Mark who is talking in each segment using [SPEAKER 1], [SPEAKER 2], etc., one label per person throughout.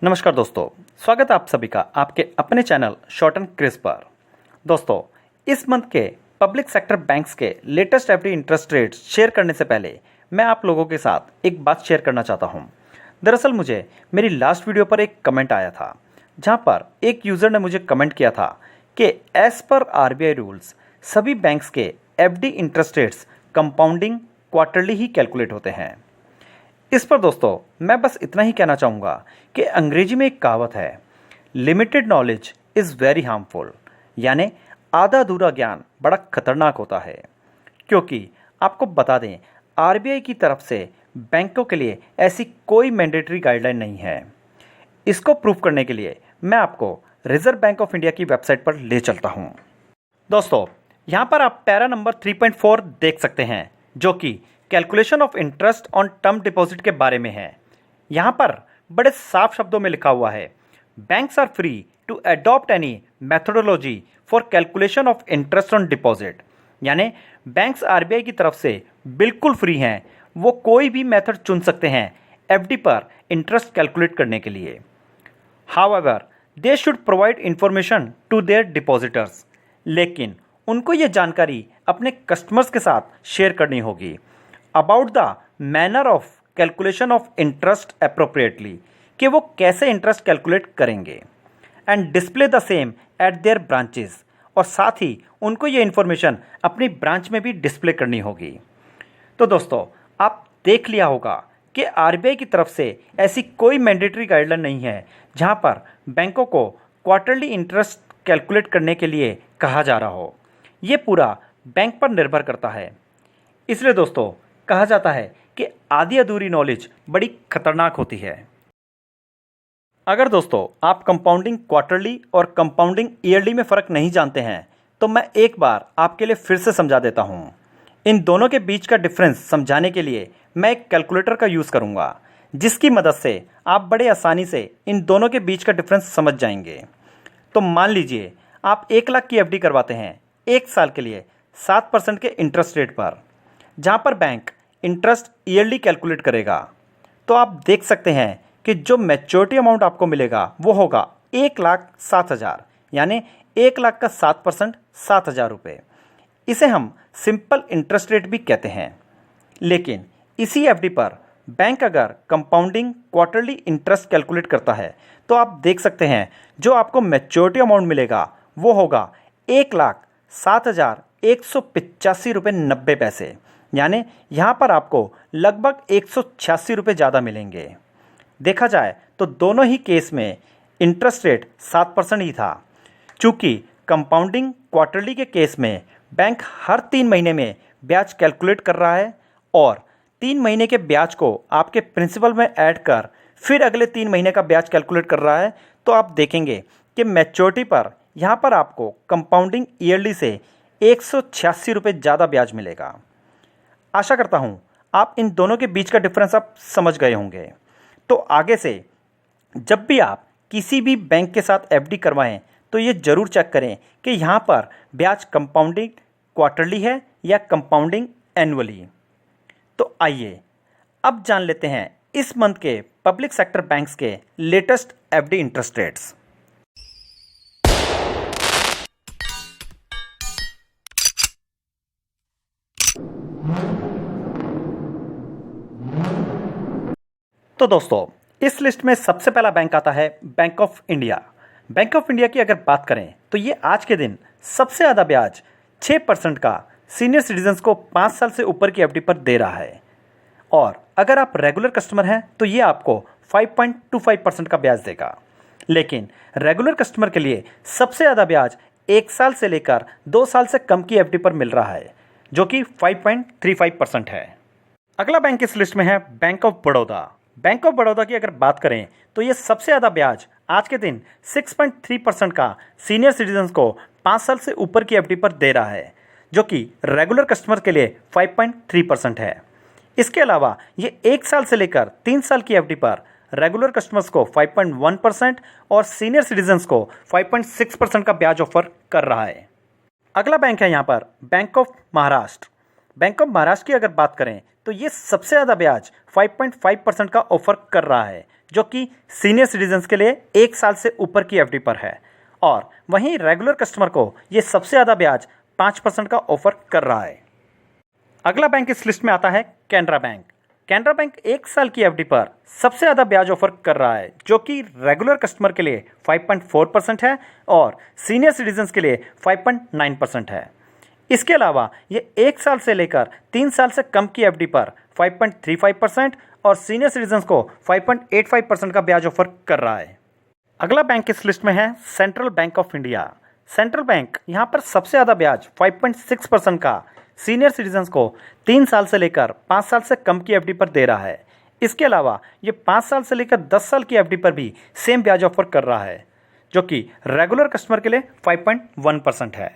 [SPEAKER 1] नमस्कार दोस्तों, स्वागत है आप सभी का आपके अपने चैनल शॉर्ट एंड क्रिस्प पर। दोस्तों, इस मंथ के पब्लिक सेक्टर बैंक्स के latest FD interest rates share करने से पहले मैं आप लोगों के साथ एक बात शेयर करना चाहता हूं। दरअसल मुझे मेरी लास्ट वीडियो पर एक कमेंट आया था, जहां पर एक यूज़र ने मुझे कमेंट किया था कि एज पर आरबीआई रूल्स सभी बैंक्स के FD interest rates compounding quarterly ही कैलकुलेट होते हैं। इस पर दोस्तों मैं बस इतना ही कहना चाहूँगा कि अंग्रेजी में एक कहावत है, limited knowledge is very harmful, यानी आधा अधूरा ज्ञान बड़ा खतरनाक होता है। क्योंकि आपको बता दें, आरबीआई की तरफ से बैंकों के लिए ऐसी कोई मैंडेटरी गाइडलाइन नहीं है। इसको प्रूव करने के लिए मैं आपको रिजर्व बैंक ऑफ इंडिया की वेबसाइट पर ले चलता हूँ। दोस्तों, यहाँ पर आप पैरा नंबर 3.4 देख सकते हैं, जो कि calculation of interest on term deposit के बारे में है। यहाँ पर बड़े साफ शब्दों में लिखा हुआ है, banks are free to adopt any methodology for calculation of interest on deposit, यानी बैंक्स आरबीआई की तरफ से बिल्कुल फ्री हैं, वो कोई भी मेथड चुन सकते हैं एफडी पर इंटरेस्ट कैलकुलेट करने के लिए। However they should provide information to their depositors, लेकिन उनको ये जानकारी अपने कस्टमर्स के साथ शेयर करनी होगी about the manner of calculation of interest appropriately, कि वो कैसे इंटरेस्ट कैलकुलेट करेंगे, and display the same at there branches, और साथ ही उनको ये इन्फॉर्मेशन अपनी ब्रांच में भी डिस्प्ले करनी होगी। तो दोस्तों, आप देख लिया होगा कि आरबीआई की तरफ से ऐसी कोई मैंडेटरी गाइडलाइन नहीं है जहां पर बैंकों को क्वार्टरली इंटरेस्ट कैलकुलेट करने के लिए कहा जा रहा हो। ये पूरा बैंक पर निर्भर करता है। इसलिए दोस्तों कहा जाता है कि आधी अधूरी नॉलेज बड़ी खतरनाक होती है। अगर दोस्तों आप कंपाउंडिंग क्वार्टरली और कंपाउंडिंग ईयरली में फ़र्क नहीं जानते हैं, तो मैं एक बार आपके लिए फिर से समझा देता हूँ। इन दोनों के बीच का डिफरेंस समझाने के लिए मैं एक कैलकुलेटर का यूज़ करूँगा, जिसकी मदद से आप बड़े आसानी से इन दोनों के बीच का डिफरेंस समझ जाएंगे। तो मान लीजिए आप 1 लाख की एफडी करवाते हैं 1 साल के लिए 7% के इंटरेस्ट रेट पर, जहाँ पर बैंक इंटरेस्ट ईयरली कैलकुलेट करेगा। तो आप देख सकते हैं कि जो मैच्योरिटी अमाउंट आपको मिलेगा वो होगा 1,07,000, यानी 1 लाख का 7% 7,000 रुपये। इसे हम सिंपल इंटरेस्ट रेट भी कहते हैं। लेकिन इसी एफडी पर बैंक अगर कंपाउंडिंग क्वार्टरली इंटरेस्ट कैलकुलेट करता है, तो आप देख सकते हैं जो आपको मैच्योरिटी अमाउंट मिलेगा वो होगा 1,07,185 रुपये 90 पैसे, यानी यहाँ पर आपको लगभग 186 रुपये ज़्यादा मिलेंगे। देखा जाए तो दोनों ही केस में इंटरेस्ट रेट 7% ही था। चूँकि कंपाउंडिंग क्वार्टरली के केस में बैंक हर 3 महीने में ब्याज कैलकुलेट कर रहा है और 3 महीने के ब्याज को आपके प्रिंसिपल में ऐड कर फिर अगले 3 महीने का ब्याज कैलकुलेट कर रहा है, तो आप देखेंगे कि मैच्योरिटी पर यहाँ पर आपको कंपाउंडिंग ईयरली से 186 रुपये ज़्यादा ब्याज मिलेगा। आशा करता हूँ आप इन दोनों के बीच का डिफरेंस आप समझ गए होंगे। तो आगे से जब भी आप किसी भी बैंक के साथ एफडी करवाएं, तो ये ज़रूर चेक करें कि यहाँ पर ब्याज कंपाउंडिंग क्वार्टरली है या कंपाउंडिंग एनुअली। तो आइए अब जान लेते हैं इस मंथ के पब्लिक सेक्टर बैंक्स के लेटेस्ट एफडी इंटरेस्ट रेट्स। तो दोस्तों, इस लिस्ट में सबसे पहला बैंक आता है bank of India. Bank of India की अगर बात करें तो ये आज के दिन सबसे ज़्यादा ब्याज 6% का सीनियर सिटीजन्स को 5 साल से ऊपर की एफडी पर दे रहा है। और अगर आप रेगुलर कस्टमर हैं तो ये आपको 5.25% का ब्याज देगा। लेकिन रेगुलर कस्टमर के लिए सबसे ज़्यादा ब्याज 1 साल से लेकर 2 साल से कम की एफडी पर मिल रहा है, जो कि 5.35% है। अगला बैंक इस लिस्ट में है bank of Baroda. Bank of Baroda की अगर बात करें तो ये सबसे ज़्यादा ब्याज आज के दिन 6.3% का सीनियर सिटीजन्स को 5 साल से ऊपर की एफडी पर दे रहा है, जो कि रेगुलर कस्टमर के लिए 5.3% है। इसके अलावा ये 1 साल से लेकर 3 साल की एफडी पर रेगुलर कस्टमर्स को 5.1% और सीनियर सिटीजन्स को 5.6% का ब्याज ऑफर कर रहा है। अगला बैंक है यहाँ पर bank of Maharashtra. Bank of Maharashtra की अगर बात करें तो ये सबसे ज़्यादा ब्याज 5.5% का ऑफर कर रहा है, जो कि सीनियर सिटीजन्स के लिए 1 साल से ऊपर की एफडी पर है, और वहीं रेगुलर कस्टमर को ये सबसे ज़्यादा ब्याज 5% का ऑफर कर रहा है। अगला बैंक इस लिस्ट में आता है कैनरा बैंक। कैनरा बैंक 1 साल की एफडी पर सबसे ज़्यादा ब्याज ऑफर कर रहा है, जो कि रेगुलर कस्टमर के लिए 5.4% है और सीनियर सिटीजन्स के लिए 5.9% है। इसके अलावा ये 1 साल से लेकर 3 साल से कम की एफडी पर 5.35% और सीनियर सिटीजन्स को 5.85% का ब्याज ऑफर कर रहा है। अगला बैंक इस लिस्ट में है central bank of India. Central bank यहाँ पर सबसे ज़्यादा ब्याज 5.6% का सीनियर सिटीजन्स को 3 साल से लेकर 5 साल से कम की एफडी पर दे रहा है। इसके अलावा ये 5 साल से लेकर 10 साल की एफडी पर भी सेम ब्याज ऑफर कर रहा है, जो कि रेगुलर कस्टमर के लिए 5.1% है।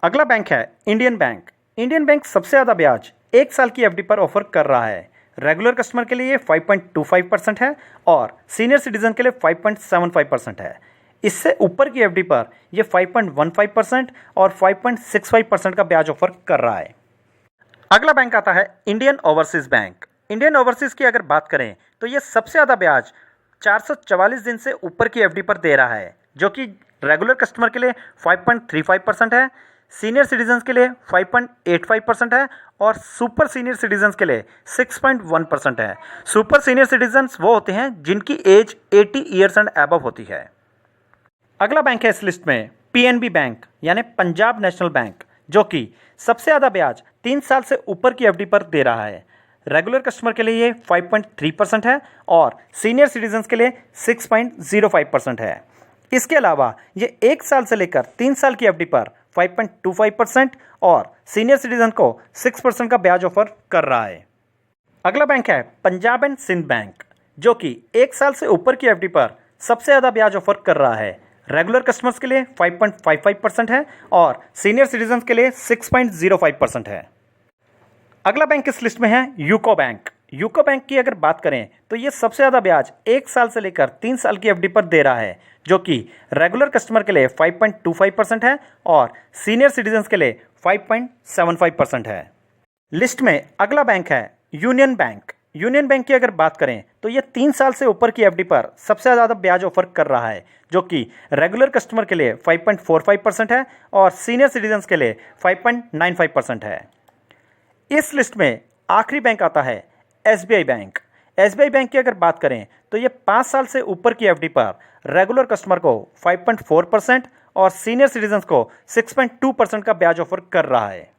[SPEAKER 1] अगला बैंक है इंडियन बैंक। इंडियन बैंक सबसे ज़्यादा ब्याज 1 साल की एफडी पर ऑफर कर रहा है। रेगुलर कस्टमर के लिए 5.25% है और सीनियर सिटीजन के लिए 5.75% है। इससे ऊपर की एफडी पर यह 5.15% और 5.65% का ब्याज ऑफर कर रहा है। अगला बैंक आता है Indian overseas bank. Indian overseas की अगर बात करें तो यह सबसे ज़्यादा ब्याज 444 दिन से ऊपर की एफडी पर दे रहा है, जो कि रेगुलर कस्टमर के लिए 5.35% है, सीनियर सिटीजन्स के लिए 5.85% है और सुपर सीनियर सिटीजन्स के लिए 6.1% है। सुपर सीनियर सिटीजन्स वो होते हैं जिनकी एज 80 ईयर्स एंड अबव होती है। अगला बैंक है इस लिस्ट में पीएनबी बैंक यानी पंजाब नेशनल बैंक, जो कि सबसे ज़्यादा ब्याज 3 साल से ऊपर की एफडी पर दे रहा है। रेगुलर कस्टमर के लिए ये 5.3% है और सीनियर सिटीजन्स के लिए 6.05% है। इसके अलावा ये 1 साल से लेकर 3 साल की एफडी पर 5.25% और सीनियर सिटीजन को 6% का ब्याज ऑफर कर रहा है। अगला बैंक है पंजाब एंड सिंध बैंक, जो कि 1 साल से ऊपर की एफडी पर सबसे ज़्यादा ब्याज ऑफर कर रहा है। रेगुलर कस्टमर्स के लिए 5.55% है और सीनियर सिटीजन्स के लिए 6.05% है। अगला बैंक इस लिस्ट में है यूको बैंक। यूको बैंक की अगर बात करें तो ये सबसे ज़्यादा ब्याज 1 साल से लेकर 3 साल की एफडी पर दे रहा है, जो कि रेगुलर कस्टमर के लिए 5.25% है और सीनियर सिटीजन्स के लिए 5.75% है। लिस्ट में अगला बैंक है यूनियन बैंक। यूनियन बैंक की अगर बात करें तो ये 3 साल से ऊपर की एफडी पर सबसे ज़्यादा ब्याज ऑफर कर रहा है, जो कि रेगुलर कस्टमर के लिए 5.45% है और सीनियर सिटीजन्स के लिए 5.95% है। इस लिस्ट में आखिरी बैंक आता है एसबीआई बैंक। एसबीआई बैंक की अगर बात करें तो ये 5 साल से ऊपर की एफडी पर रेगुलर कस्टमर को 5.4% और सीनियर सिटीजन्स को 6.2% का ब्याज ऑफर कर रहा है।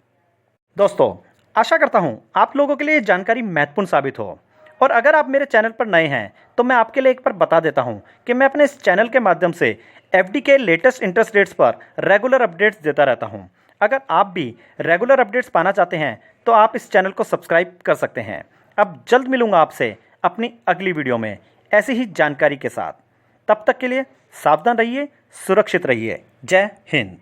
[SPEAKER 1] दोस्तों, आशा करता हूं आप लोगों के लिए ये जानकारी महत्वपूर्ण साबित हो, और अगर आप मेरे चैनल पर नए हैं तो मैं आपके लिए एक बार बता देता हूं कि मैं अपने इस चैनल के माध्यम से एफडी के लेटेस्ट इंटरेस्ट रेट्स पर रेगुलर अपडेट्स देता रहता हूं। अगर आप भी रेगुलर अपडेट्स पाना चाहते हैं तो आप इस चैनल को सब्सक्राइब कर सकते हैं। अब जल्द मिलूंगा आपसे अपनी अगली वीडियो में ऐसी ही जानकारी के साथ। तब तक के लिए सावधान रहिए, सुरक्षित रहिए। जय हिंद।